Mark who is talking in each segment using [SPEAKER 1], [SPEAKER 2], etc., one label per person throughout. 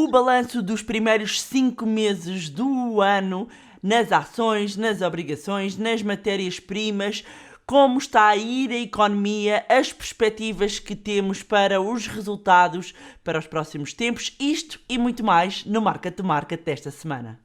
[SPEAKER 1] O balanço dos primeiros 5 meses do ano nas ações, nas obrigações, nas matérias-primas, como está a ir a economia, as perspectivas que temos para os resultados para os próximos tempos, isto e muito mais no Market to Market desta semana.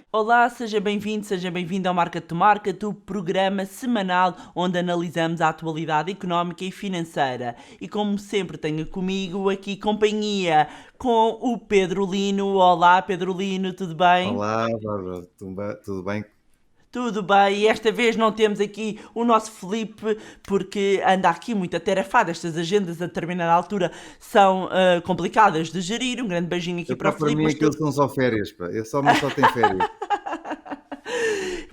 [SPEAKER 1] Olá, seja bem-vindo ao Market to Market, o programa semanal onde analisamos a atualidade económica e financeira. E como sempre tenho comigo aqui companhia com o Pedro Lino. Olá, Pedro Lino, tudo bem?
[SPEAKER 2] Olá, Bárbara, tudo bem?
[SPEAKER 1] Tudo bem, e esta vez não temos aqui o nosso Felipe porque anda aqui muito atarefado. Estas agendas a determinada altura são complicadas de gerir. Um grande beijinho aqui para o
[SPEAKER 2] Para
[SPEAKER 1] Felipe,
[SPEAKER 2] mim
[SPEAKER 1] mas
[SPEAKER 2] aquilo são só férias, pá. Mas só tem férias.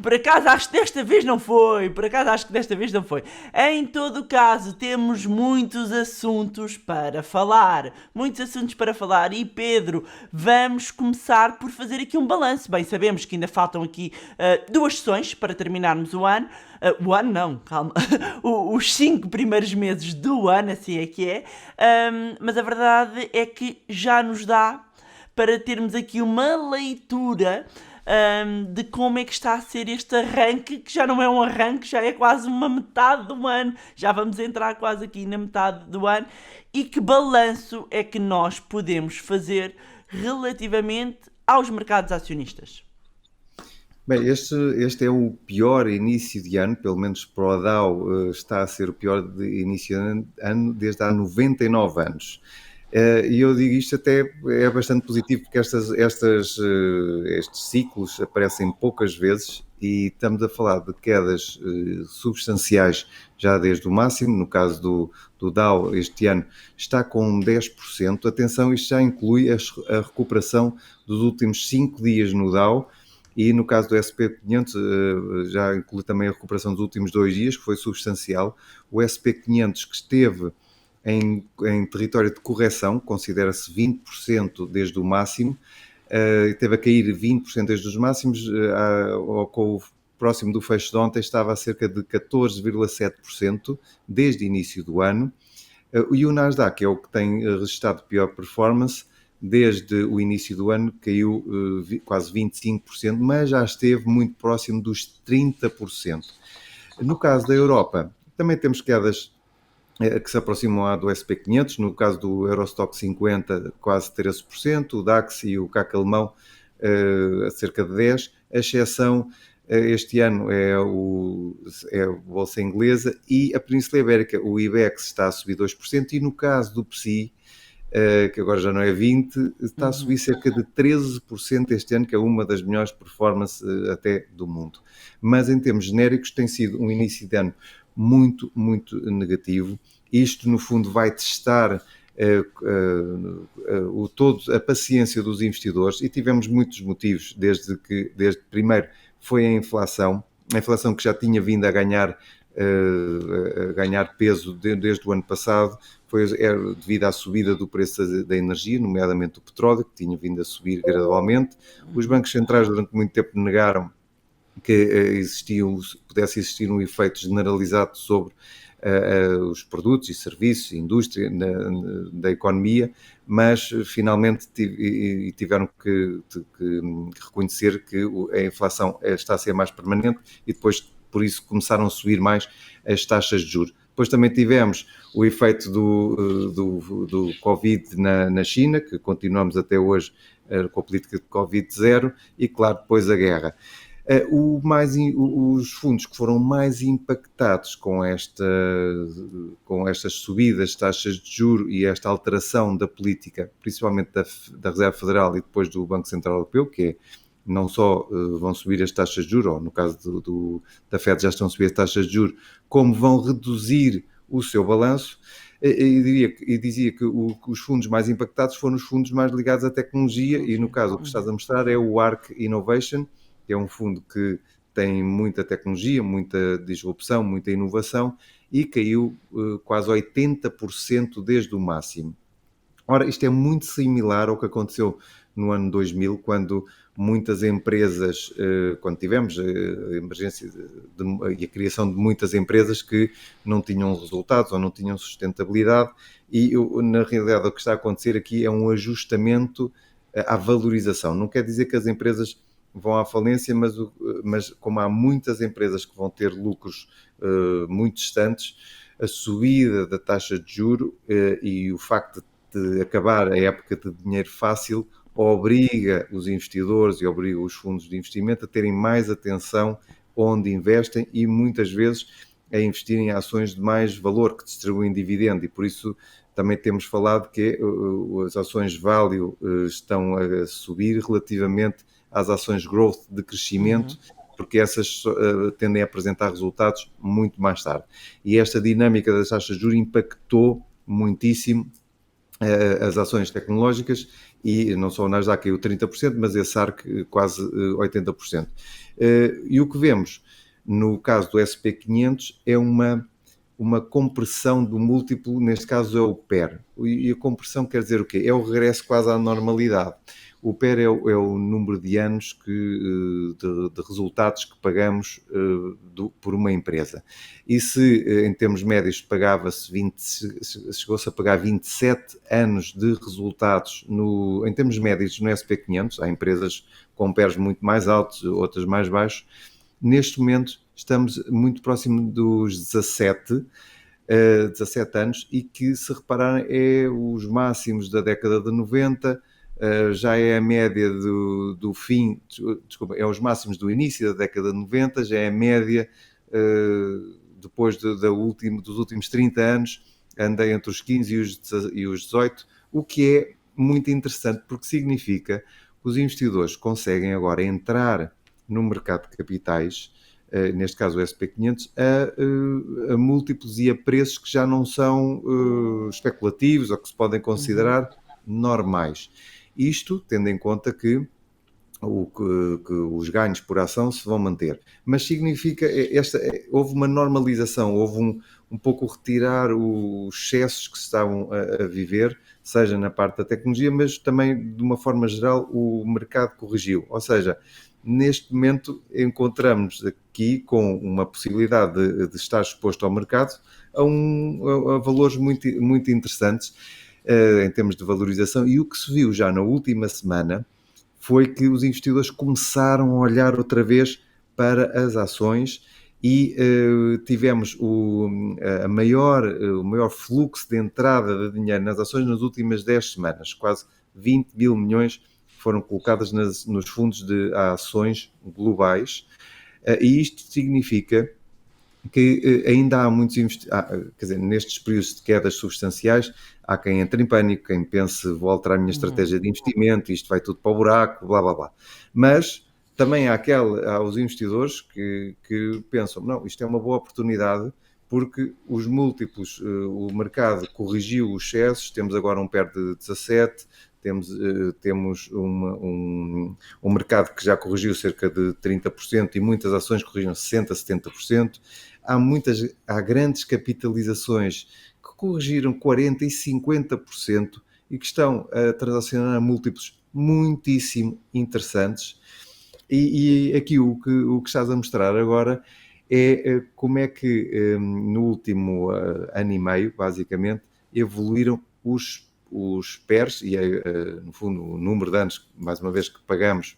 [SPEAKER 1] por acaso acho que desta vez não foi. Por acaso acho que desta vez não foi. Em todo o caso, temos muitos assuntos para falar. Muitos assuntos para falar. E Pedro, vamos começar por fazer aqui um balanço. Bem, sabemos que ainda faltam aqui duas sessões para terminarmos o ano. O ano não, calma. Os 5 primeiros meses do ano, assim é que é. Mas a verdade é que já nos dá para termos aqui uma leitura de como é que está a ser este arranque, que já não é um arranque, já é quase uma metade do ano, já vamos entrar quase aqui na metade do ano, e que balanço é que nós podemos fazer relativamente aos mercados acionistas.
[SPEAKER 2] Bem, este é o pior início de ano, pelo menos para o Dow, está a ser o pior de início de ano desde há 99 anos. E eu digo isto até é bastante positivo porque estes ciclos aparecem poucas vezes e estamos a falar de quedas substanciais já desde o máximo. No caso do Dow, este ano está com 10%. Atenção, isto já inclui a recuperação dos últimos 5 dias no Dow. E no caso do SP500 já inclui também a recuperação dos últimos 2 dias, que foi substancial. O SP500 que esteve em território de correção, considera-se 20% desde o máximo, teve a cair 20% desde os máximos, com o próximo do fecho de ontem estava a cerca de 14,7% desde o início do ano. E o Nasdaq é o que tem registrado pior performance, desde o início do ano caiu quase 25%, mas já esteve muito próximo dos 30%. No caso da Europa, também temos quedas que se aproximam lá do SP500, no caso do Eurostock 50 quase 13%, o DAX e o CAC alemão a cerca de 10%, a exceção este ano é a Bolsa Inglesa e a Península Ibérica, o IBEX está a subir 2% e no caso do PSI, que agora já não é 20%, está a subir cerca de 13% este ano, que é uma das melhores performances até do mundo. Mas em termos genéricos tem sido um início de ano muito, muito negativo. Isto, no fundo, vai testar a paciência dos investidores e tivemos muitos motivos, desde primeiro foi a inflação que já tinha vindo a ganhar peso desde o ano passado, era devido à subida do preço da energia, nomeadamente do petróleo, que tinha vindo a subir gradualmente. Os bancos centrais durante muito tempo negaram que pudesse existir um efeito generalizado sobre os produtos e serviços, indústria da economia, mas finalmente tiveram que reconhecer que a inflação está a ser mais permanente e depois por isso começaram a subir mais as taxas de juros. Depois também tivemos o efeito do Covid na China, que continuamos até hoje com a política de Covid zero, e claro, depois a guerra. Os fundos que foram mais impactados com estas subidas de taxas de juros e esta alteração da política, principalmente da Reserva Federal e depois do Banco Central Europeu, que é não só vão subir as taxas de juros, ou no caso da FED já estão a subir as taxas de juros, como vão reduzir o seu balanço. E dizia que os fundos mais impactados foram os fundos mais ligados à tecnologia e no caso o que estás a mostrar é o ARK Innovation, que é um fundo que tem muita tecnologia, muita disrupção, muita inovação e caiu quase 80% desde o máximo. Ora, isto é muito similar ao que aconteceu no ano 2000, quando muitas empresas, quando tivemos a emergência e a criação de muitas empresas que não tinham resultados ou não tinham sustentabilidade, e na realidade o que está a acontecer aqui é um ajustamento à valorização. Não quer dizer que as empresas vão à falência, mas como há muitas empresas que vão ter lucros muito distantes, a subida da taxa de juro e o facto de acabar a época de dinheiro fácil obriga os investidores e obriga os fundos de investimento a terem mais atenção onde investem e muitas vezes a investir em ações de mais valor que distribuem dividendo, e por isso também temos falado que as ações value estão a subir relativamente às ações growth de crescimento, porque essas tendem a apresentar resultados muito mais tarde. E esta dinâmica das taxas de juros impactou muitíssimo as ações tecnológicas, e não só o Nasdaq caiu 30%, mas esse ARC quase 80%. E o que vemos no caso do SP500 é uma compressão do múltiplo, neste caso é o PER. E a compressão quer dizer o quê? É o regresso quase à normalidade. O PER é o número de anos de resultados que pagamos por uma empresa. E se em termos médios pagava-se chegou-se a pagar 27 anos de resultados em termos médios no SP500, há empresas com PERs muito mais altos, outras mais baixos. Neste momento estamos muito próximo dos 17 anos, e que, se repararem, é os máximos da década de 90, já é a média do fim, desculpa, é os máximos do início da década de 90, já é a média depois dos últimos 30 anos, anda entre os 15 e os 18, o que é muito interessante, porque significa que os investidores conseguem agora entrar no mercado de capitais, neste caso o SP500, a múltiplos e a preços que já não são especulativos ou que se podem considerar normais. Isto tendo em conta que os ganhos por ação se vão manter. Mas significa, houve uma normalização, houve um pouco retirar os excessos que se estavam a viver, seja na parte da tecnologia, mas também, de uma forma geral, o mercado corrigiu. Ou seja, neste momento encontramos aqui com uma possibilidade de estar exposto ao mercado a valores muito, muito interessantes em termos de valorização, e o que se viu já na última semana foi que os investidores começaram a olhar outra vez para as ações e tivemos o maior fluxo de entrada de dinheiro nas ações nas últimas 10 semanas. Quase 20 mil milhões foram colocadas nos fundos de ações globais, e isto significa que ainda há muitos investidores, quer dizer, nestes períodos de quedas substanciais, há quem entre em pânico, quem pense, vou alterar a minha estratégia de investimento, isto vai tudo para o buraco, blá blá blá. Mas também há os investidores que pensam, não, isto é uma boa oportunidade, porque os múltiplos, o mercado corrigiu os excessos, temos agora um PER de 17, temos um mercado que já corrigiu cerca de 30% e muitas ações corrigiram 60%, 70%. Há grandes capitalizações que corrigiram 40% e 50% e que estão a transacionar a múltiplos muitíssimo interessantes. E aqui o que estás a mostrar agora é como é que no último ano e meio, basicamente, evoluíram os PERs e, no fundo, o número de anos, mais uma vez, que pagamos,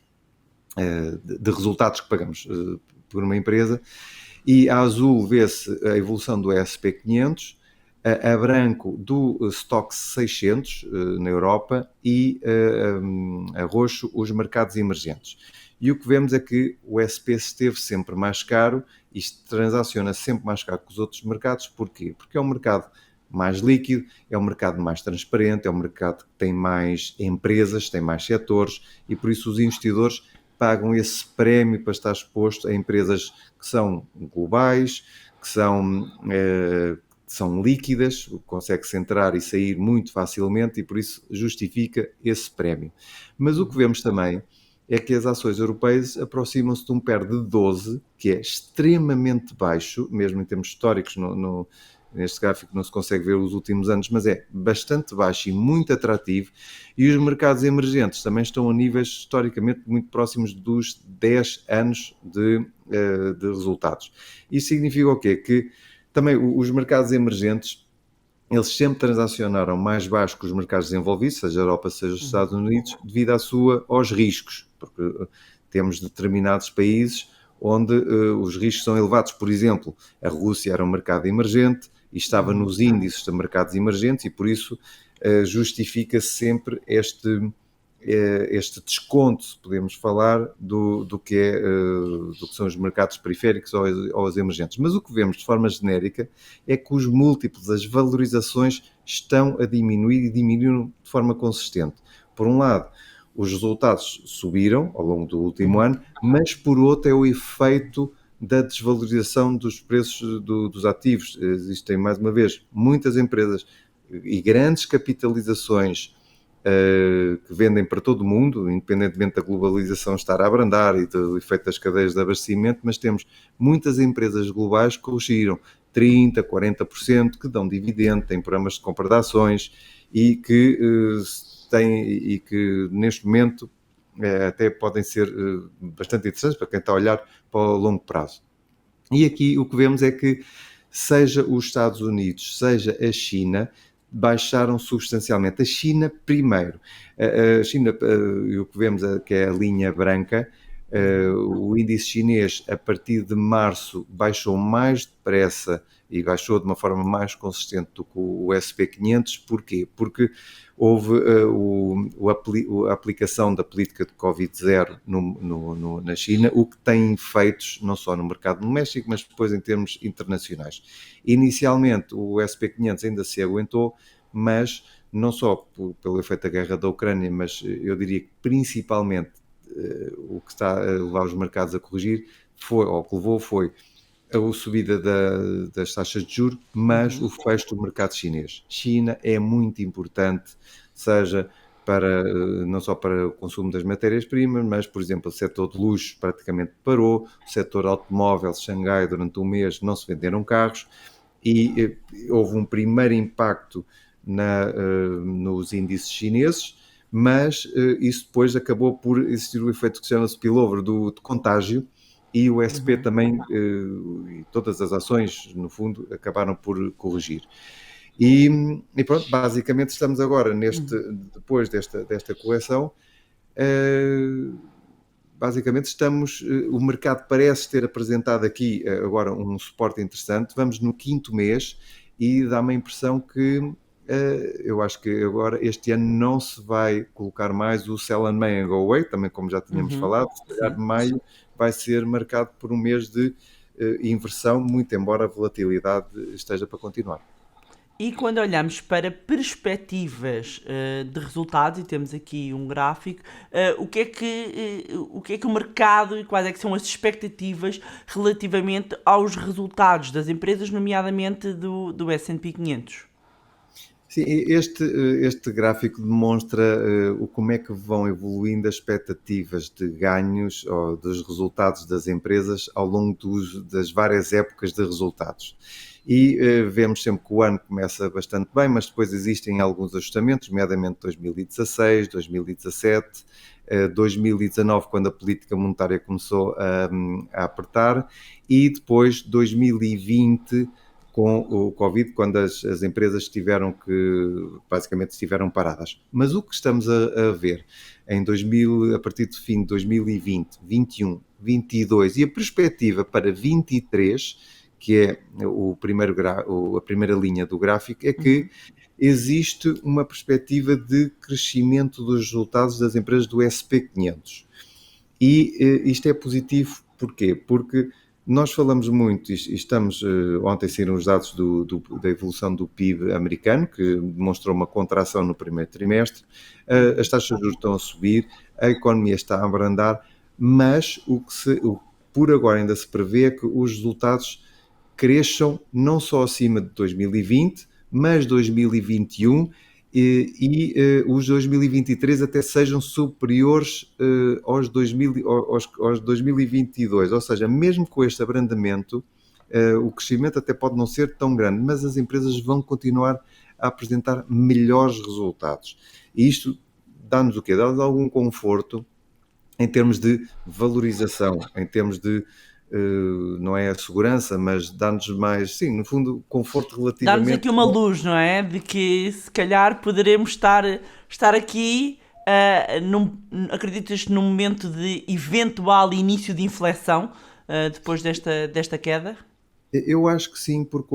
[SPEAKER 2] de resultados que pagamos por uma empresa. E a azul vê-se a evolução do SP500, a branco do Stoxx 600 na Europa e a roxo os mercados emergentes. E o que vemos é que o SP esteve sempre mais caro e transaciona sempre mais caro que os outros mercados. Porquê? Porque é um mercado mais líquido, é um mercado mais transparente, é um mercado que tem mais empresas, tem mais setores, e por isso os investidores pagam esse prémio para estar exposto a empresas que são globais, que são líquidas, consegue-se entrar e sair muito facilmente, e por isso justifica esse prémio. Mas o que vemos também é que as ações europeias aproximam-se de um PER de 12, que é extremamente baixo, mesmo em termos históricos, neste gráfico não se consegue ver os últimos anos, mas é bastante baixo e muito atrativo, e os mercados emergentes também estão a níveis historicamente muito próximos dos 10 anos de resultados. Isso significa o quê? Que também os mercados emergentes, eles sempre transacionaram mais baixo que os mercados desenvolvidos, seja a Europa, seja os Estados Unidos, devido aos riscos, porque temos determinados países onde os riscos são elevados. Por exemplo, a Rússia era um mercado emergente e estava nos índices de mercados emergentes, e por isso justifica-se sempre este desconto, se podemos falar, do que são os mercados periféricos ou os emergentes. Mas o que vemos de forma genérica é que os múltiplos, as valorizações estão a diminuir e diminuíram de forma consistente. Por um lado, os resultados subiram ao longo do último ano, mas por outro é o efeito da desvalorização dos preços dos ativos. Existem, mais uma vez, muitas empresas e grandes capitalizações que vendem para todo o mundo, independentemente da globalização estar a abrandar e do efeito das cadeias de abastecimento, mas temos muitas empresas globais que corrigiram 30%, 40%, que dão dividendo, têm programas de compra de ações e que neste momento até podem ser bastante interessantes para quem está a olhar para o longo prazo. E aqui o que vemos é que seja os Estados Unidos, seja a China, baixaram substancialmente. A China primeiro. A China, o que vemos que é a linha branca, o índice chinês a partir de março baixou mais depressa e baixou de uma forma mais consistente do que o SP500. Porquê? Porque houve a aplicação da política de Covid-0 na China, o que tem efeitos não só no mercado doméstico, mas depois em termos internacionais. Inicialmente o SP500 ainda se aguentou, mas não só pelo efeito da guerra da Ucrânia, mas eu diria que principalmente o que está a levar os mercados a corrigir foi a subida das taxas de juros, mas o fecho do mercado chinês. China é muito importante, seja não só para o consumo das matérias-primas, mas, por exemplo, o setor de luxo praticamente parou, o setor automóvel, Xangai, durante um mês não se venderam carros, e houve um primeiro impacto nos índices chineses, mas isso depois acabou por existir o efeito que se chama spillover de contágio, e o SP também, e todas as ações, no fundo, acabaram por corrigir. E pronto, basicamente estamos agora, depois desta correção, basicamente o mercado parece ter apresentado aqui agora um suporte interessante. Vamos no 5º mês e dá-me a impressão que eu acho que agora este ano não se vai colocar mais o sell and May and go away, também como já tínhamos falado, se calhar maio vai ser marcado por um mês de inversão, muito embora a volatilidade esteja para continuar.
[SPEAKER 1] E quando olhamos para perspectivas de resultados, e temos aqui um gráfico, o que é que o mercado e quais é que são as expectativas relativamente aos resultados das empresas, nomeadamente do S&P 500?
[SPEAKER 2] Sim, este gráfico demonstra como é que vão evoluindo as expectativas de ganhos ou dos resultados das empresas ao longo das várias épocas de resultados. E vemos sempre que o ano começa bastante bem, mas depois existem alguns ajustamentos, nomeadamente 2016, 2017, 2019, quando a política monetária começou a apertar, e depois 2020, com o Covid, quando as empresas basicamente estiveram paradas. Mas o que estamos a ver a partir do fim de 2020, 21, 22 e a perspectiva para 23, que é a primeira linha do gráfico, é que existe uma perspectiva de crescimento dos resultados das empresas do SP500. E isto é positivo, porquê? Porque nós falamos muito, ontem saíram os dados da evolução do PIB americano, que demonstrou uma contração no primeiro trimestre, as taxas de juros estão a subir, a economia está a abrandar, mas por agora ainda se prevê que os resultados cresçam não só acima de 2020, mas 2021 e os 2023 até sejam superiores aos 2022. Ou seja, mesmo com este abrandamento, o crescimento até pode não ser tão grande, mas as empresas vão continuar a apresentar melhores resultados. E isto dá-nos o quê? Dá-nos algum conforto em termos de valorização, em termos de, não é a segurança, mas dá-nos mais, sim, no fundo, conforto
[SPEAKER 1] Dá-nos aqui
[SPEAKER 2] relativamente.
[SPEAKER 1] uma luz, não é? De que se calhar poderemos estar aqui, acreditas num momento de eventual início de inflexão, depois desta queda?
[SPEAKER 2] Eu acho que sim, porque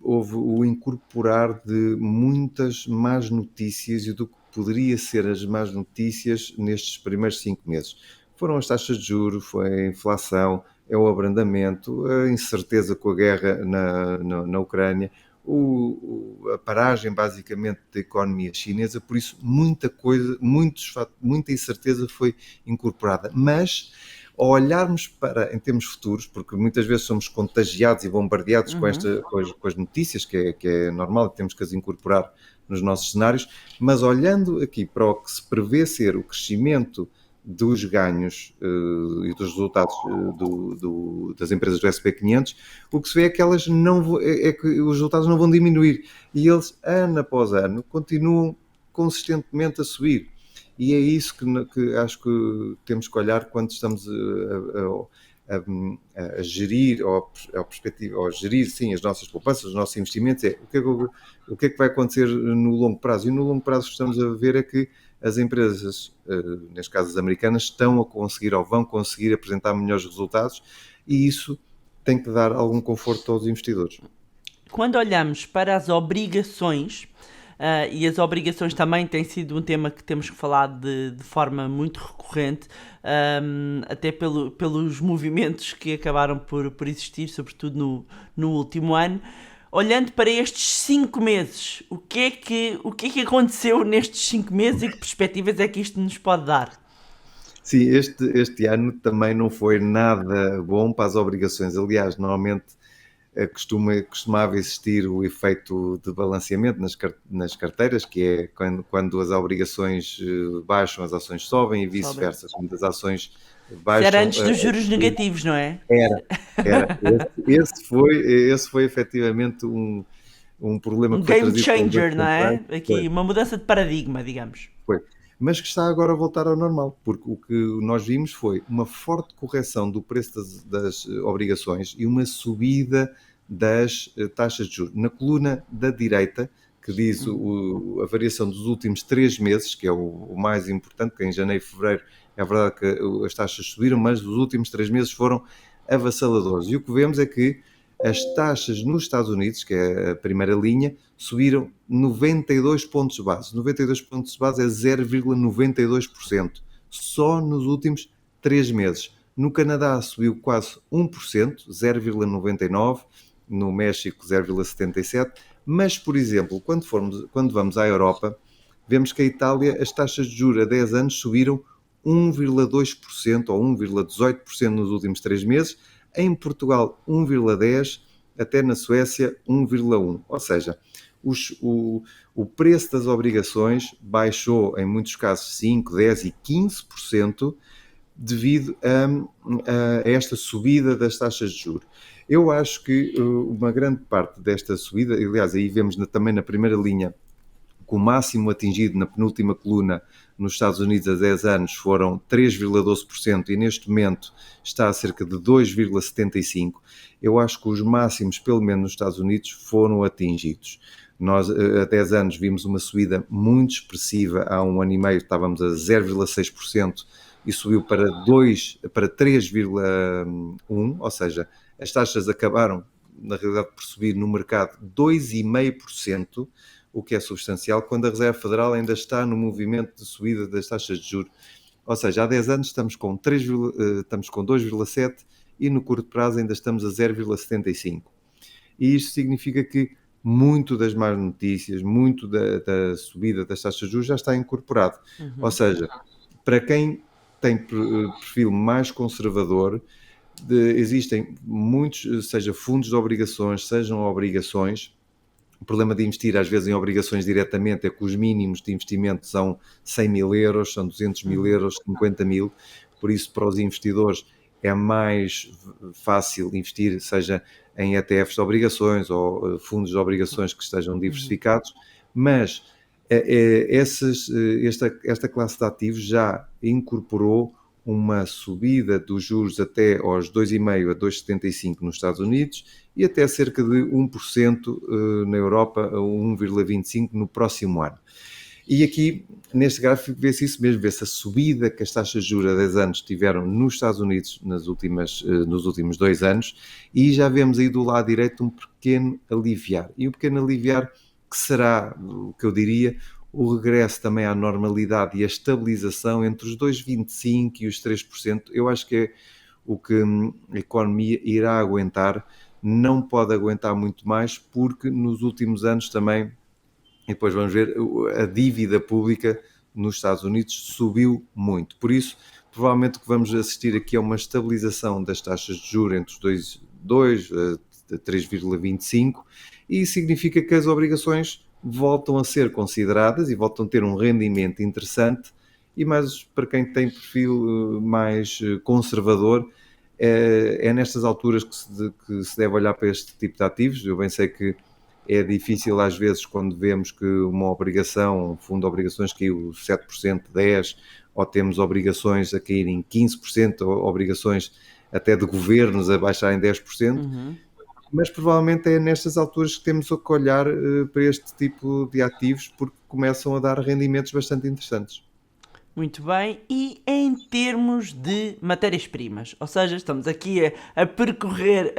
[SPEAKER 2] houve o incorporar de muitas más notícias e do que poderia ser as más notícias nestes primeiros 5 meses. Foram as taxas de juros, foi a inflação, é o abrandamento, a incerteza com a guerra na Ucrânia, a paragem basicamente da economia chinesa, por isso muita coisa, muita incerteza foi incorporada. Mas ao olharmos para, em termos futuros, porque muitas vezes somos contagiados e bombardeados com as notícias, que é normal, temos que as incorporar nos nossos cenários, mas olhando aqui para o que se prevê ser o crescimento dos ganhos e dos resultados das empresas do SP500, o que se vê é que os resultados não vão diminuir e eles, ano após ano, continuam consistentemente a subir. E é isso que acho que temos que olhar quando estamos a gerir ou gerir sim as nossas poupanças, os nossos investimentos, o que é que vai acontecer no longo prazo. E no longo prazo o que estamos a ver é que as empresas, neste caso as americanas, estão a conseguir ou vão conseguir apresentar melhores resultados e isso tem que dar algum conforto aos investidores.
[SPEAKER 1] Quando olhamos para as obrigações, e as obrigações também têm sido um tema que temos falado de forma muito recorrente, até pelos movimentos que acabaram por existir, sobretudo no último ano. Olhando para estes 5 meses, o que é que aconteceu nestes 5 meses e que perspectivas é que isto nos pode dar?
[SPEAKER 2] Sim, este ano também não foi nada bom para as obrigações. Aliás, normalmente costumava existir o efeito de balanceamento nas carteiras, que é quando as obrigações baixam, as ações sobem e vice-versa. Quando as ações
[SPEAKER 1] Isso era
[SPEAKER 2] baixam...
[SPEAKER 1] antes dos juros negativos, não é?
[SPEAKER 2] Era. Esse foi efetivamente um problema
[SPEAKER 1] Um
[SPEAKER 2] que foi
[SPEAKER 1] game
[SPEAKER 2] trazido pelo Banco
[SPEAKER 1] changer, não
[SPEAKER 2] Central.
[SPEAKER 1] é? Aqui, uma mudança de paradigma, digamos.
[SPEAKER 2] Foi. Mas que está agora a voltar ao normal, porque o que nós vimos foi uma forte correção do preço das obrigações e uma subida das taxas de juros. Na coluna da direita, que diz a variação dos últimos 3 meses, que é o mais importante, porque em janeiro e fevereiro é verdade que as taxas subiram, mas os últimos 3 meses foram avassaladores. E o que vemos é que as taxas nos Estados Unidos, que é a primeira linha, subiram 92 pontos base. 92 pontos base é 0,92%, só nos últimos 3 meses. No Canadá subiu quase 1%, 0,99%, no México 0,77%, mas, por exemplo, quando vamos à Europa, vemos que a Itália, as taxas de juros a 10 anos subiram 1,2% ou 1,18% nos últimos 3 meses, em Portugal 1,10%, até na Suécia 1,1%. Ou seja, o preço das obrigações baixou em muitos casos 5%, 10% e 15% devido a esta subida das taxas de juros. Eu acho que uma grande parte desta subida, aliás, aí vemos também na primeira linha, que o máximo atingido na penúltima coluna nos Estados Unidos a 10 anos foram 3,12% e neste momento está a cerca de 2,75%. Eu acho que os máximos, pelo menos nos Estados Unidos, foram atingidos. Nós, a 10 anos, vimos uma subida muito expressiva. Há 1 ano e meio estávamos a 0,6% e subiu para 3,1%, ou seja, as taxas acabaram, na realidade, por subir no mercado 2,5%, o que é substancial, quando a Reserva Federal ainda está no movimento de subida das taxas de juros. Ou seja, há 10 anos estamos com 2,7% e no curto prazo ainda estamos a 0,75%. E isto significa que muito das más notícias, muito da subida das taxas de juros já está incorporado. Ou seja, para quem tem perfil mais conservador, existem muitos, seja fundos de obrigações, sejam obrigações. O problema de investir às vezes em obrigações diretamente é que os mínimos de investimento são 100 mil euros, são 200 mil euros, 50 mil, por isso para os investidores é mais fácil investir, seja em ETFs de obrigações ou fundos de obrigações que estejam diversificados, mas esta classe de ativos já incorporou uma subida dos juros até aos 2,5% a 2,75% nos Estados Unidos e até cerca de 1% na Europa, a 1,25% no próximo ano. E aqui, neste gráfico, vê-se isso mesmo, vê-se a subida que as taxas de juros a 10 anos tiveram nos Estados Unidos nos últimos 2 anos, e já vemos aí do lado direito um pequeno aliviar. E o pequeno aliviar que será, o que eu diria, o regresso também à normalidade e a estabilização entre os 2,25% e os 3%, eu acho que é o que a economia irá aguentar, não pode aguentar muito mais, porque nos últimos anos também, e depois vamos ver, a dívida pública nos Estados Unidos subiu muito. Por isso, provavelmente o que vamos assistir aqui é uma estabilização das taxas de juros entre os 2 a 3,25%, e significa que as obrigações voltam a ser consideradas e voltam a ter um rendimento interessante, e mais para quem tem perfil mais conservador, é nestas alturas que se deve olhar para este tipo de ativos. Eu bem sei que é difícil às vezes quando vemos que uma obrigação, um fundo de obrigações caiu 7%, 10%, ou temos obrigações a caírem 15%, ou obrigações até de governos a baixarem 10%, mas provavelmente é nestas alturas que temos que olhar para este tipo de ativos, porque começam a dar rendimentos bastante interessantes.
[SPEAKER 1] Muito bem, e em termos de matérias-primas, ou seja, estamos aqui a percorrer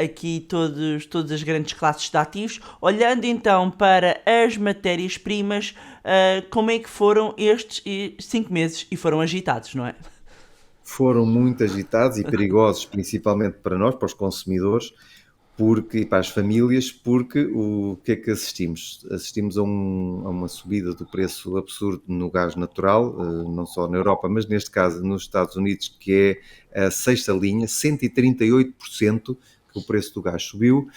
[SPEAKER 1] aqui todas as grandes classes de ativos, olhando então para as matérias-primas, como é que foram estes 5 meses, e foram agitados, não é?
[SPEAKER 2] Foram muito agitados e perigosos, principalmente para nós, para os consumidores, e para as famílias, porque o que é que assistimos? Assistimos a uma subida do preço absurdo no gás natural, não só na Europa, mas neste caso nos Estados Unidos, que é a sexta linha, 138% que o preço do gás subiu.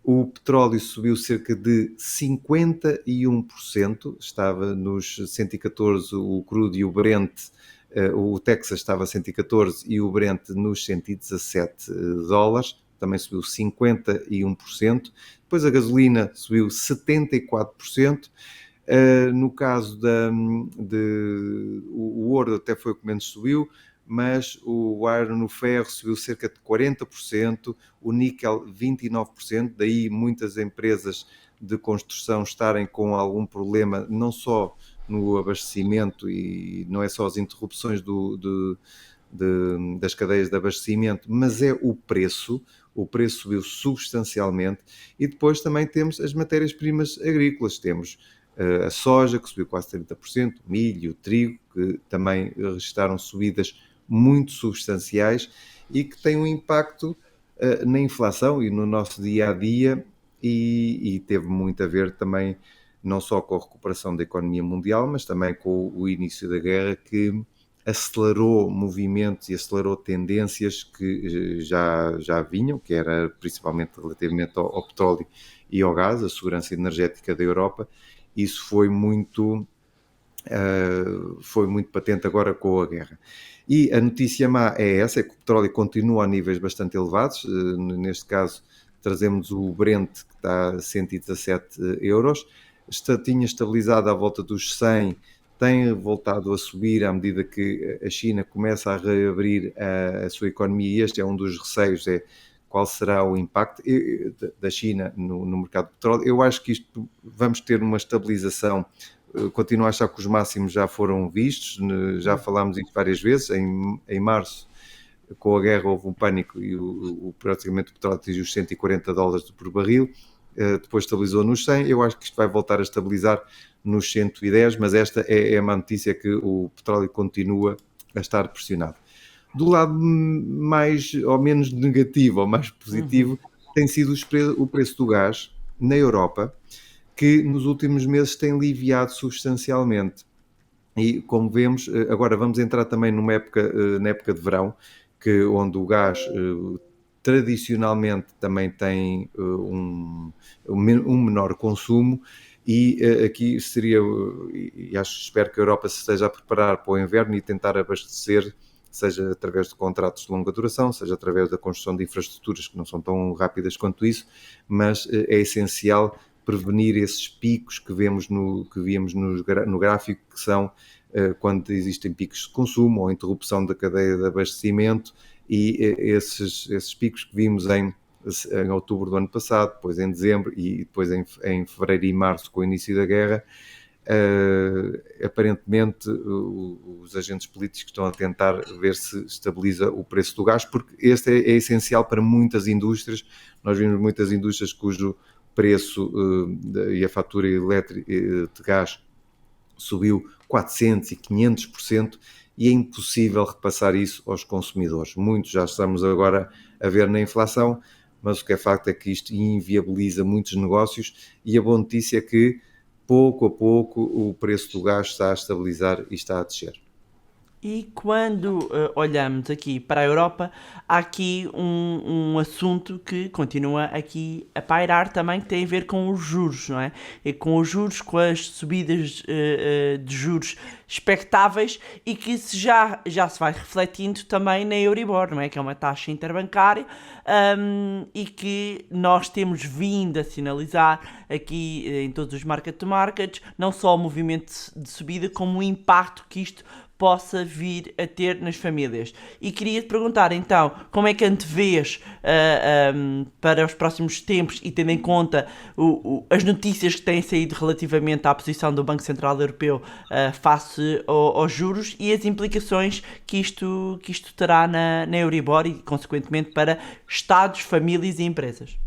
[SPEAKER 2] O petróleo subiu cerca de 51%, estava nos 114 o crudo e o Brent. O Texas estava a 114 e o Brent nos 117 dólares, também subiu 51%. Depois a gasolina subiu 74%. No caso o ouro até foi o que menos subiu, mas o iron no ferro subiu cerca de 40%, o níquel 29%, daí muitas empresas de construção estarem com algum problema, não só no abastecimento, e não é só as interrupções das cadeias de abastecimento, mas é o preço subiu substancialmente. E depois também temos as matérias-primas agrícolas, temos a soja, que subiu quase 30%, o milho, o trigo, que também registraram subidas muito substanciais e que têm um impacto na inflação e no nosso dia-a-dia, e teve muito a ver também não só com a recuperação da economia mundial, mas também com o início da guerra, que acelerou movimentos e acelerou tendências que já vinham, que era principalmente relativamente ao petróleo e ao gás, a segurança energética da Europa. Isso foi muito patente agora com a guerra. E a notícia má é essa, é que o petróleo continua a níveis bastante elevados. Neste caso trazemos o Brent, que está a 117 euros, tinha estabilizado à volta dos 100, tem voltado a subir à medida que a China começa a reabrir a sua economia, e este é um dos receios, qual será o impacto da China no mercado de petróleo. Eu acho que isto vamos ter uma estabilização. Continuo a achar que os máximos já foram vistos, já falámos isso várias vezes. Em março, com a guerra, houve um pânico e praticamente o petróleo atingiu os 140 dólares por barril, depois estabilizou nos 100. Eu acho que isto vai voltar a estabilizar nos 110, mas esta é a má notícia, que o petróleo continua a estar pressionado. Do lado mais ou menos negativo ou mais positivo, tem sido o preço do gás na Europa, que nos últimos meses tem aliviado substancialmente. E como vemos, agora vamos entrar também na época de verão, onde o gás tradicionalmente também tem um menor consumo, e aqui seria, e espero que a Europa se esteja a preparar para o inverno e tentar abastecer seja através de contratos de longa duração, seja através da construção de infraestruturas que não são tão rápidas quanto isso, mas é essencial prevenir esses picos que víamos no gráfico, que são quando existem picos de consumo ou interrupção da cadeia de abastecimento, e esses picos que vimos em outubro do ano passado, depois em dezembro e depois em fevereiro e março, com o início da guerra, aparentemente os agentes políticos estão a tentar ver se estabiliza o preço do gás, porque este é essencial para muitas indústrias. Nós vimos muitas indústrias cujo preço e a fatura elétrica de gás subiu 400% e 500%, e é impossível repassar isso aos consumidores. Muitos já estamos agora a ver na inflação, mas o que é facto é que isto inviabiliza muitos negócios, e a boa notícia é que, pouco a pouco, o preço do gás está a estabilizar e está a descer.
[SPEAKER 1] E quando olhamos aqui para a Europa, há aqui um assunto que continua aqui a pairar também, que tem a ver com os juros, não é? E com os juros, com as subidas de juros expectáveis, e que já se vai refletindo também na Euribor, não é? Que é uma taxa interbancária, e que nós temos vindo a sinalizar aqui em todos os market to markets, não só o movimento de subida, como o impacto que isto possa vir a ter nas famílias. E queria-te perguntar então, como é que antevês para os próximos tempos, e tendo em conta as notícias que têm saído relativamente à posição do Banco Central Europeu face aos juros, e as implicações que isto terá na Euribor e, consequentemente, para Estados, famílias e empresas?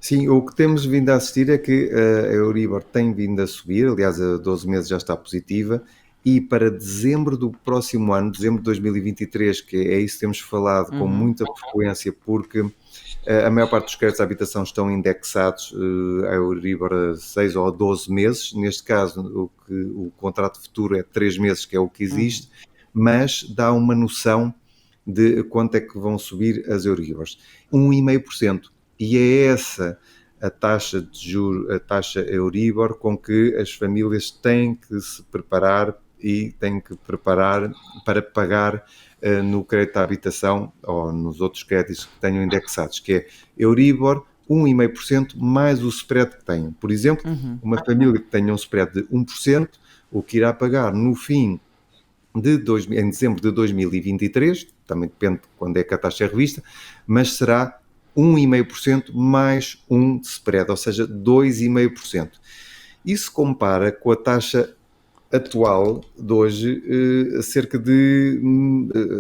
[SPEAKER 2] Sim, o que temos vindo a assistir é que a Euribor tem vindo a subir, aliás, a 12 meses já está positiva, e para dezembro do próximo ano, dezembro de 2023, que é isso que temos falado com muita frequência, porque a maior parte dos créditos de habitação estão indexados a Euribor a 6 ou 12 meses, neste caso o contrato futuro é 3 meses, que é o que existe, mas dá uma noção de quanto é que vão subir as Euribors. 1,5%. E é essa a taxa de juros, a taxa Euribor, com que as famílias têm que se preparar e têm que preparar para pagar no crédito à habitação ou nos outros créditos que tenham indexados, que é Euribor 1,5% mais o spread que tenham. Por exemplo, uma família que tenha um spread de 1%, o que irá pagar no fim em dezembro de 2023, também depende de quando é que a taxa é revista, mas será 1,5% mais um spread, ou seja, 2,5%. Isso compara com a taxa atual de hoje, cerca de...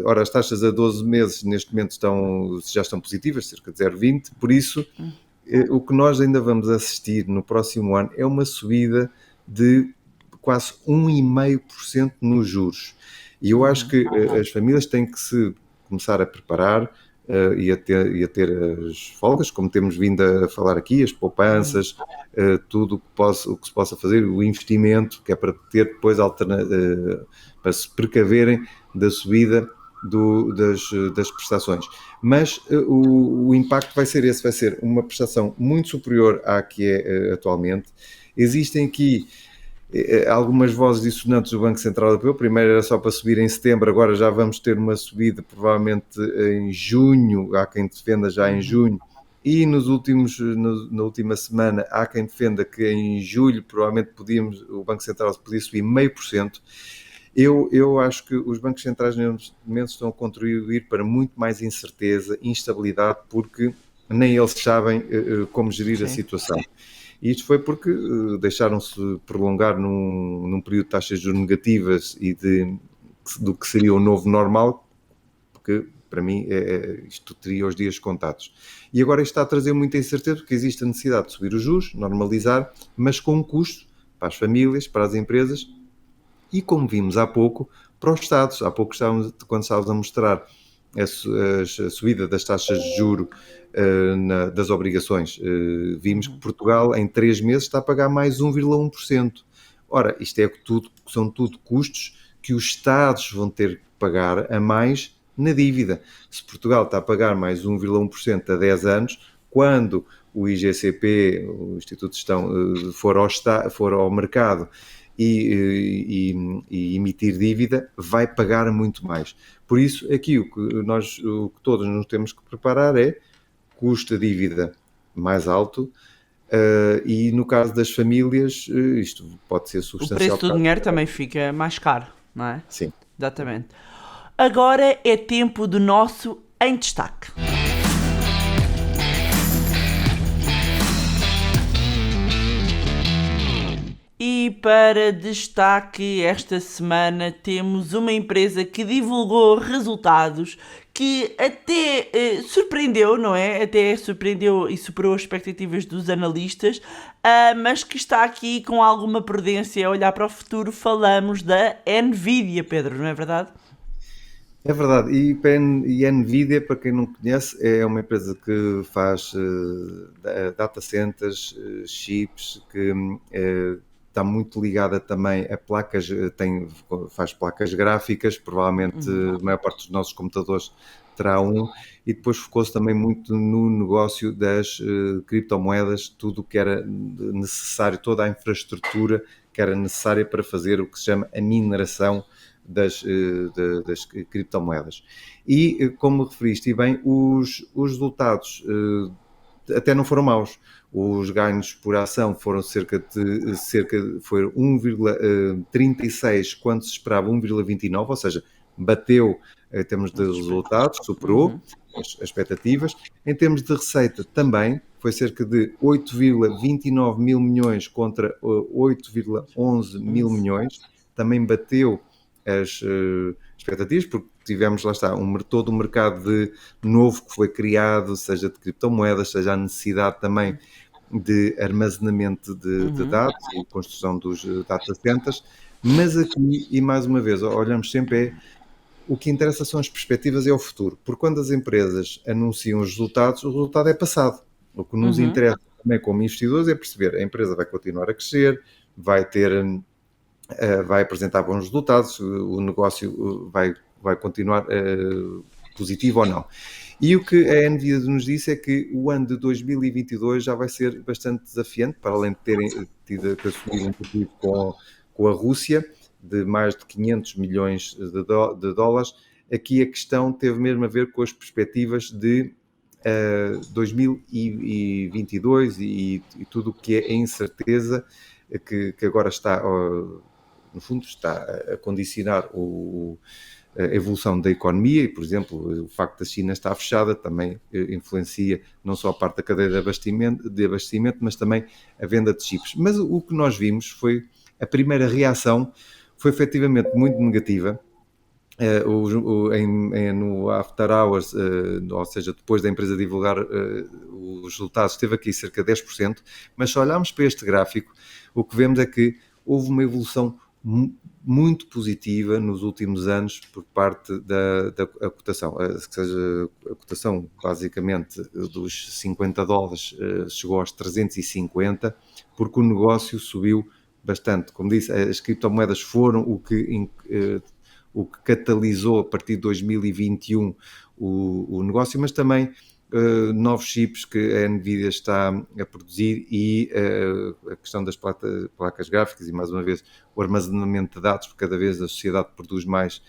[SPEAKER 2] Ora, as taxas a 12 meses neste momento já estão positivas, cerca de 0,20%, por isso o que nós ainda vamos assistir no próximo ano é uma subida de quase 1,5% nos juros. E eu acho que as famílias têm que se começar a preparar e a ter as folgas, como temos vindo a falar aqui, as poupanças, tudo o que se possa fazer, o investimento, que é para ter depois para se precaverem da subida das prestações. Mas o impacto vai ser esse, vai ser uma prestação muito superior à que é atualmente. Existem aqui algumas vozes dissonantes do Banco Central Europeu. Primeiro era só para subir em setembro, agora já vamos ter uma subida provavelmente em junho, há quem defenda já em junho, e na última semana há quem defenda que em julho provavelmente o Banco Central podia subir 0,5%. Eu acho que os bancos centrais neste momento estão a contribuir para muito mais incerteza, instabilidade, porque nem eles sabem como gerir a situação. E isto foi porque deixaram-se prolongar num período de taxas de juros negativas e do que seria o novo normal, porque para mim isto teria os dias contados. E agora isto está a trazer muita incerteza, porque existe a necessidade de subir os juros, normalizar, mas com um custo para as famílias, para as empresas e, como vimos há pouco, para os Estados. Há pouco, quando estávamos a mostrar a subida das taxas de juros das obrigações, vimos que Portugal em 3 meses está a pagar mais 1,1%. Ora, isto são tudo custos que os Estados vão ter que pagar a mais na dívida. Se Portugal está a pagar mais 1,1% a 10 anos, quando o IGCP, o Instituto de Gestão, for ao mercado e emitir dívida, vai pagar muito mais. Por isso, aqui o que todos nos temos que preparar é custo de dívida mais alto, e no caso das famílias, isto pode ser
[SPEAKER 1] O
[SPEAKER 2] substancial.
[SPEAKER 1] preço do dinheiro também fica mais caro, não é?
[SPEAKER 2] Sim.
[SPEAKER 1] Exatamente. Agora é tempo do nosso em destaque. E para destaque esta semana temos uma empresa que divulgou resultados que até surpreendeu, não é? Até surpreendeu e superou as expectativas dos analistas, mas que está aqui com alguma prudência a olhar para o futuro. Falamos da Nvidia, Pedro, não é verdade?
[SPEAKER 2] É verdade, e a Nvidia, para quem não conhece, é uma empresa que faz data centers, chips, que está muito ligada também a placas, faz placas gráficas, provavelmente a maior parte dos nossos computadores terá um, e depois focou-se também muito no negócio das criptomoedas, tudo o que era necessário, toda a infraestrutura que era necessária para fazer o que se chama a mineração das criptomoedas. E, como referiste bem, os resultados até não foram maus. Os ganhos por ação foram foi 1,36 quando se esperava 1,29, ou seja, bateu em termos de resultados, superou as expectativas. Em termos de receita também, foi cerca de 8,29 mil milhões contra 8,11 mil milhões, também bateu as expectativas, porque tivemos, lá está, todo um mercado novo que foi criado, seja de criptomoedas, seja a necessidade também de armazenamento de dados e construção dos data centers, mas aqui, e mais uma vez, olhamos sempre o que interessa são as perspectivas e o futuro, porque quando as empresas anunciam os resultados, o resultado é passado. O que nos interessa também como investidores é perceber a empresa vai continuar a crescer, vai apresentar bons resultados, o negócio vai continuar positivo ou não. E o que a Nvidia nos disse é que o ano de 2022 já vai ser bastante desafiante, para além de terem tido que assumir um pedido com a Rússia de mais de 500 milhões de dólares. Aqui a questão teve mesmo a ver com as perspectivas de 2022 e tudo o que é a incerteza que agora está, no fundo, está a condicionar a evolução da economia e, por exemplo, o facto da China estar fechada também influencia não só a parte da cadeia de abastecimento, mas também a venda de chips. Mas o que nós vimos foi, a primeira reação foi efetivamente muito negativa. No After Hours, ou seja, depois da empresa divulgar os resultados, esteve aqui cerca de 10%, mas se olharmos para este gráfico, o que vemos é que houve uma evolução muito positiva nos últimos anos por parte da cotação. Seja, a cotação basicamente dos $50 chegou aos 350, porque o negócio subiu bastante. Como disse, as criptomoedas foram o que catalisou a partir de 2021 o negócio, mas também novos chips que a Nvidia está a produzir e a questão das placas gráficas e, mais uma vez, o armazenamento de dados, porque cada vez a sociedade produz mais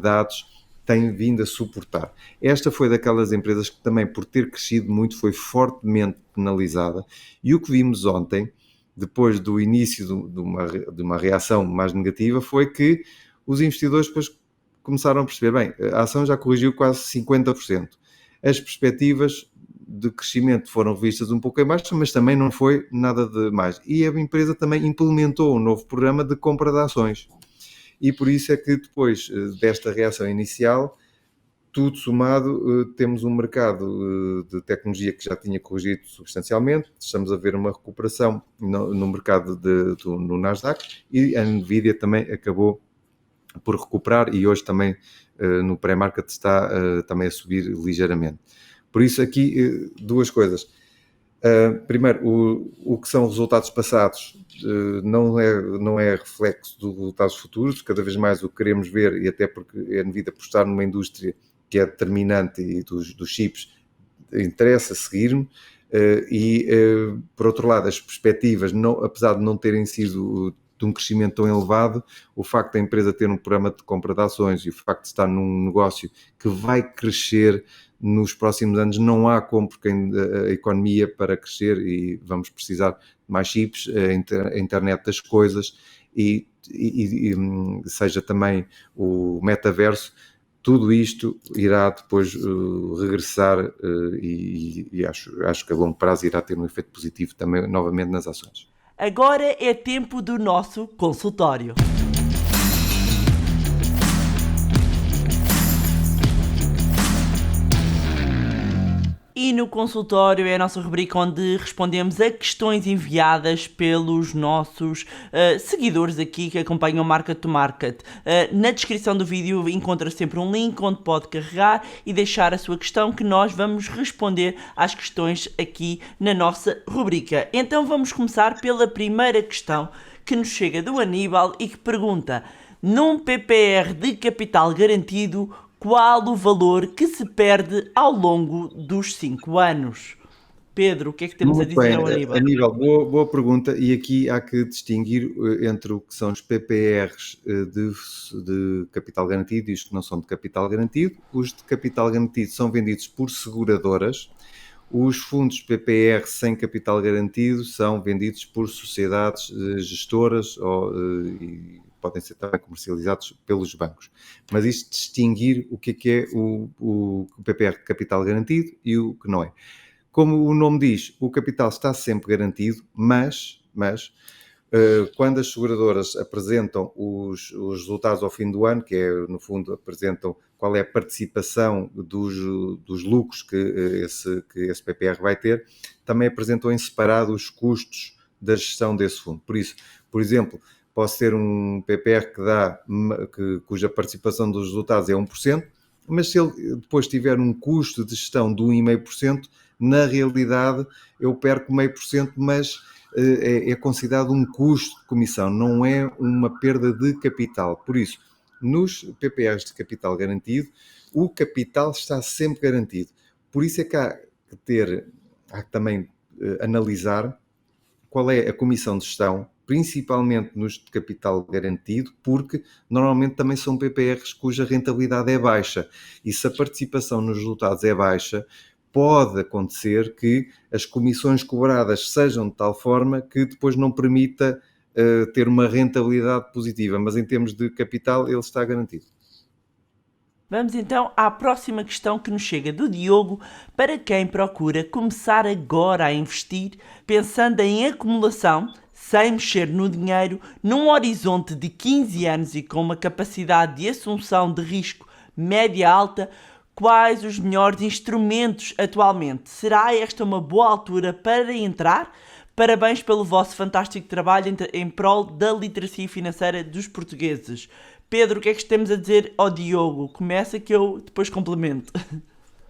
[SPEAKER 2] dados, tem vindo a suportar. Esta foi daquelas empresas que também, por ter crescido muito, foi fortemente penalizada, e o que vimos ontem, depois do início de uma reação mais negativa, foi que os investidores depois começaram a perceber, bem, a ação já corrigiu quase 50%. As perspectivas de crescimento foram vistas um pouco em baixo, mas também não foi nada de mais. E a empresa também implementou um novo programa de compra de ações. E por isso é que depois desta reação inicial, tudo somado, temos um mercado de tecnologia que já tinha corrigido substancialmente. Estamos a ver uma recuperação no mercado no Nasdaq, e a Nvidia também acabou por recuperar, e hoje também no pré-market está também a subir ligeiramente. Por isso aqui duas coisas. Primeiro, o que são resultados passados não é reflexo dos resultados futuros. Cada vez mais o que queremos ver, e até porque a Nvidia, por estar numa indústria que é determinante e dos chips, interessa seguir-me. Por outro lado, as perspectivas, apesar de não terem sido de um crescimento tão elevado, o facto da empresa ter um programa de compra de ações e o facto de estar num negócio que vai crescer nos próximos anos, não há como, porque a economia para crescer e vamos precisar de mais chips, a internet das coisas e seja também o metaverso, tudo isto irá depois regressar e acho que a longo prazo irá ter um efeito positivo também novamente nas ações.
[SPEAKER 1] Agora é tempo do nosso consultório. E no consultório é a nossa rubrica onde respondemos a questões enviadas pelos nossos seguidores aqui que acompanham Market to Market. Na descrição do vídeo encontra sempre um link onde pode carregar e deixar a sua questão que nós vamos responder às questões aqui na nossa rubrica. Então vamos começar pela primeira questão que nos chega do Aníbal e que pergunta: num PPR de capital garantido, qual o valor que se perde ao longo dos 5 anos? Pedro, o que é que temos
[SPEAKER 2] Muito
[SPEAKER 1] a dizer
[SPEAKER 2] bem,
[SPEAKER 1] ao Aníbal?
[SPEAKER 2] Aníbal, boa pergunta, e aqui há que distinguir entre o que são os PPRs de capital garantido e os que não são de capital garantido. Os de capital garantido são vendidos por seguradoras. Os fundos PPR sem capital garantido são vendidos por sociedades gestoras e podem ser também comercializados pelos bancos. Mas isto distinguir o que é o PPR de capital garantido e o que não é. Como o nome diz, o capital está sempre garantido, mas quando as seguradoras apresentam os resultados ao fim do ano, que é, no fundo, apresentam qual é a participação dos lucros que esse PPR vai ter, também apresentam em separado os custos da gestão desse fundo. Por isso, por exemplo, posso ter um PPR cuja participação dos resultados é 1%, mas se ele depois tiver um custo de gestão de 1,5%, na realidade eu perco 0,5%, mas é considerado um custo de comissão, não é uma perda de capital. Por isso, nos PPRs de capital garantido, o capital está sempre garantido. Por isso é que há que também analisar qual é a comissão de gestão, principalmente nos de capital garantido, porque normalmente também são PPRs cuja rentabilidade é baixa. E se a participação nos resultados é baixa, pode acontecer que as comissões cobradas sejam de tal forma que depois não permita ter uma rentabilidade positiva, mas em termos de capital ele está garantido.
[SPEAKER 1] Vamos então à próxima questão que nos chega do Diogo, para quem procura começar agora a investir, pensando em acumulação, sem mexer no dinheiro, num horizonte de 15 anos e com uma capacidade de assunção de risco média-alta. Quais os melhores instrumentos atualmente? Será esta uma boa altura para entrar? Parabéns pelo vosso fantástico trabalho em prol da literacia financeira dos portugueses. Pedro, o que é que temos a dizer ao Diogo? Começa que eu depois complemento.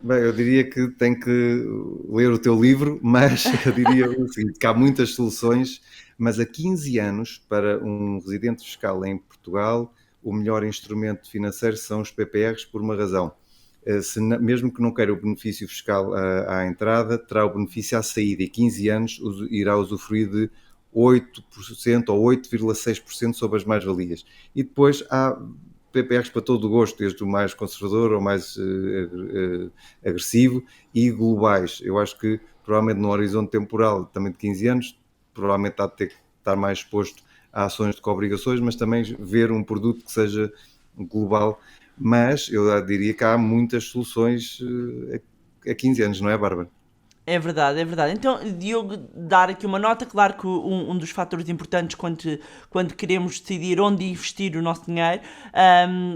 [SPEAKER 2] Bem, eu diria que tem que ler o teu livro, mas eu diria o seguinte, que há muitas soluções, mas há 15 anos, para um residente fiscal em Portugal, o melhor instrumento financeiro são os PPRs por uma razão. Mesmo que não queira o benefício fiscal à entrada, terá o benefício à saída e 15 anos irá usufruir de 8% ou 8,6% sobre as mais-valias. E depois há PPRs para todo o gosto, desde o mais conservador ao mais agressivo e globais. Eu acho que provavelmente no horizonte temporal também de 15 anos, provavelmente há de ter que estar mais exposto a ações de co-obrigações, mas também ver um produto que seja global. Mas eu diria que há muitas soluções a 15 anos, não é, Bárbara?
[SPEAKER 1] É verdade, é verdade. Então, Diogo, dar aqui uma nota, claro que um dos fatores importantes quando queremos decidir onde investir o nosso dinheiro,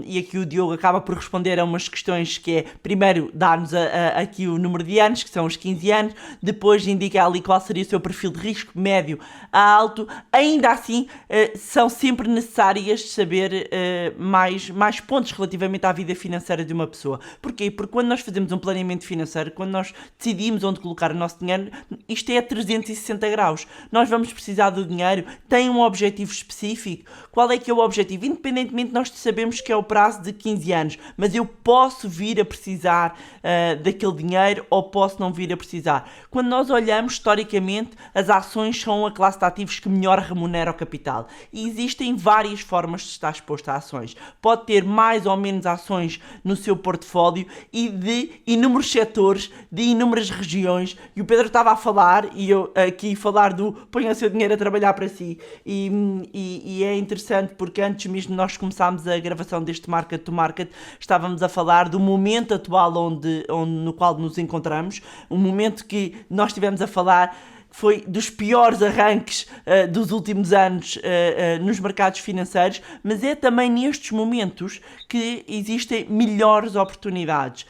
[SPEAKER 1] e aqui o Diogo acaba por responder a umas questões que é, primeiro, dar-nos aqui o número de anos, que são os 15 anos, depois indica ali qual seria o seu perfil de risco, médio a alto. Ainda assim, são sempre necessárias saber mais pontos relativamente à vida financeira de uma pessoa. Porquê? Porque quando nós fazemos um planeamento financeiro, quando nós decidimos onde colocar alocar o nosso dinheiro, isto é 360 graus. Nós vamos precisar do dinheiro, tem um objetivo específico. Qual é que é o objetivo? Independentemente, nós sabemos que é o prazo de 15 anos, mas eu posso vir a precisar daquele dinheiro ou posso não vir a precisar. Quando nós olhamos, historicamente, as ações são a classe de ativos que melhor remunera o capital. E existem várias formas de estar exposto a ações. Pode ter mais ou menos ações no seu portfólio e de inúmeros setores, de inúmeras regiões. E o Pedro estava a falar, e eu aqui falar do ponha o seu dinheiro a trabalhar para si. E é interessante porque antes mesmo de nós começarmos a gravação deste Market to Market, estávamos a falar do momento atual no qual nos encontramos, um momento que nós estivemos a falar foi dos piores arranques dos últimos anos nos mercados financeiros, mas é também nestes momentos que existem melhores oportunidades.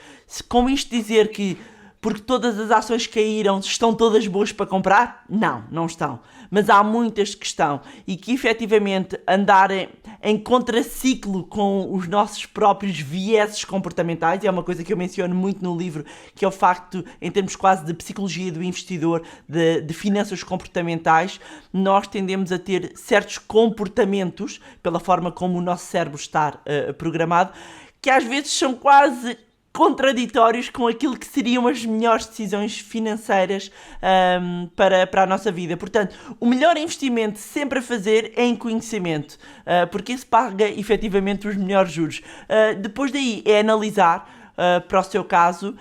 [SPEAKER 1] Com isto dizer que porque todas as ações caíram, estão todas boas para comprar? Não, não estão. Mas há muitas que estão e que efetivamente andar em contraciclo com os nossos próprios vieses comportamentais, é uma coisa que eu menciono muito no livro, que é o facto, em termos quase de psicologia do investidor, de finanças comportamentais, nós tendemos a ter certos comportamentos, pela forma como o nosso cérebro está programado, que às vezes são quase contraditórios com aquilo que seriam as melhores decisões financeiras para a nossa vida. Portanto, o melhor investimento sempre a fazer é em conhecimento, porque isso paga efetivamente os melhores juros. Depois daí é analisar para o seu caso,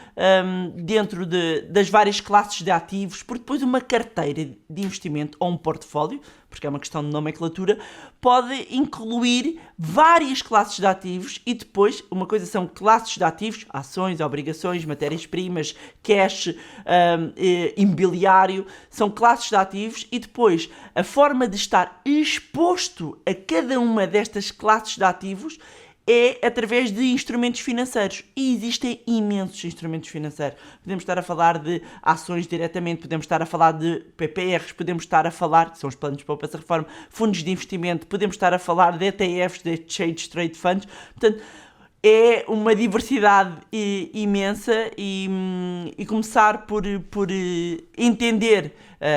[SPEAKER 1] dentro das várias classes de ativos, porque depois uma carteira de investimento ou um portfólio, porque é uma questão de nomenclatura, pode incluir várias classes de ativos e depois, uma coisa são classes de ativos, ações, obrigações, matérias-primas, cash, imobiliário, são classes de ativos e depois a forma de estar exposto a cada uma destas classes de ativos é através de instrumentos financeiros. E existem imensos instrumentos financeiros. Podemos estar a falar de ações diretamente, podemos estar a falar de PPRs, podemos estar a falar, que são os planos de poupança reforma, fundos de investimento, podemos estar a falar de ETFs, de Exchange Trade Funds. Portanto, é uma diversidade imensa e começar por entender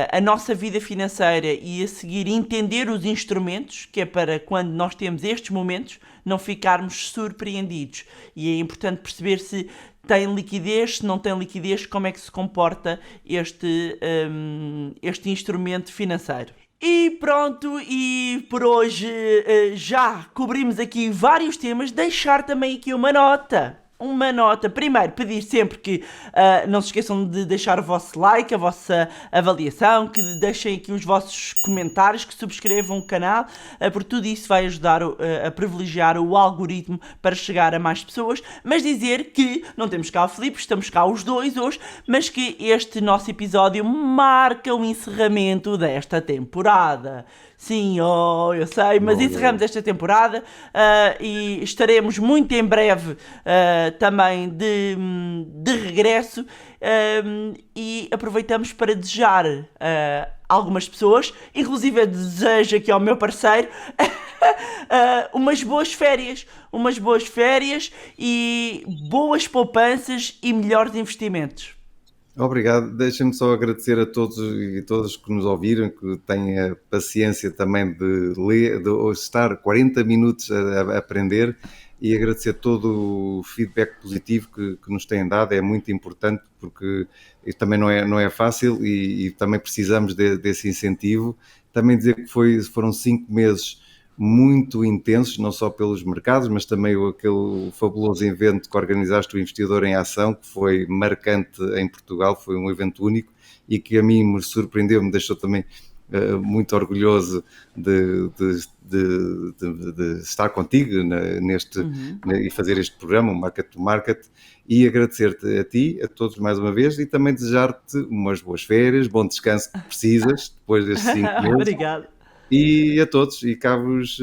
[SPEAKER 1] a nossa vida financeira e a seguir entender os instrumentos, que é para quando nós temos estes momentos não ficarmos surpreendidos. E é importante perceber se tem liquidez, se não tem liquidez, como é que se comporta este instrumento financeiro. E pronto, e por hoje já cobrimos aqui vários temas. Deixar também aqui uma nota. Primeiro, pedir sempre que não se esqueçam de deixar o vosso like, a vossa avaliação, que deixem aqui os vossos comentários, que subscrevam o canal, porque tudo isso vai ajudar a privilegiar o algoritmo para chegar a mais pessoas. Mas dizer que não temos cá o Filipe, estamos cá os dois hoje, mas que este nosso episódio marca o encerramento desta temporada. Sim, eu sei, mas encerramos esta temporada e estaremos muito em breve também de regresso e aproveitamos para desejar algumas pessoas, inclusive eu desejo aqui ao meu parceiro umas boas férias e boas poupanças e melhores investimentos.
[SPEAKER 2] Obrigado. Deixem-me só agradecer a todos e todas que nos ouviram, que têm a paciência também de ler, de estar 40 minutos a aprender, e agradecer todo o feedback positivo que nos têm dado. É muito importante porque isto também não é fácil e também precisamos desse incentivo. Também dizer que foram 5 meses muito intensos, não só pelos mercados, mas também aquele fabuloso evento que organizaste, o Investidor em Ação, que foi marcante em Portugal, foi um evento único e que a mim me surpreendeu, me deixou também muito orgulhoso de estar contigo e fazer este programa, o Market to Market, e agradecer-te a ti, a todos mais uma vez, e também desejar-te umas boas férias, bom descanso que precisas depois destes 5 meses.
[SPEAKER 1] Obrigado.
[SPEAKER 2] E a todos, e cá vos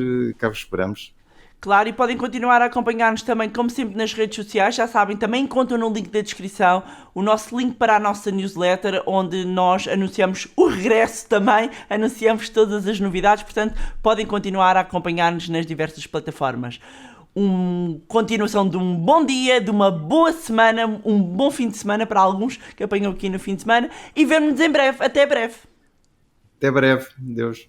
[SPEAKER 2] esperamos.
[SPEAKER 1] Claro, e podem continuar a acompanhar-nos também, como sempre, nas redes sociais. Já sabem, também encontram no link da descrição o nosso link para a nossa newsletter, onde nós anunciamos o regresso também, anunciamos todas as novidades, portanto, podem continuar a acompanhar-nos nas diversas plataformas. uma continuação de um bom dia, de uma boa semana, um bom fim de semana para alguns que apanham aqui no fim de semana e vemo-nos em breve. Até breve.
[SPEAKER 2] Até breve. Deus.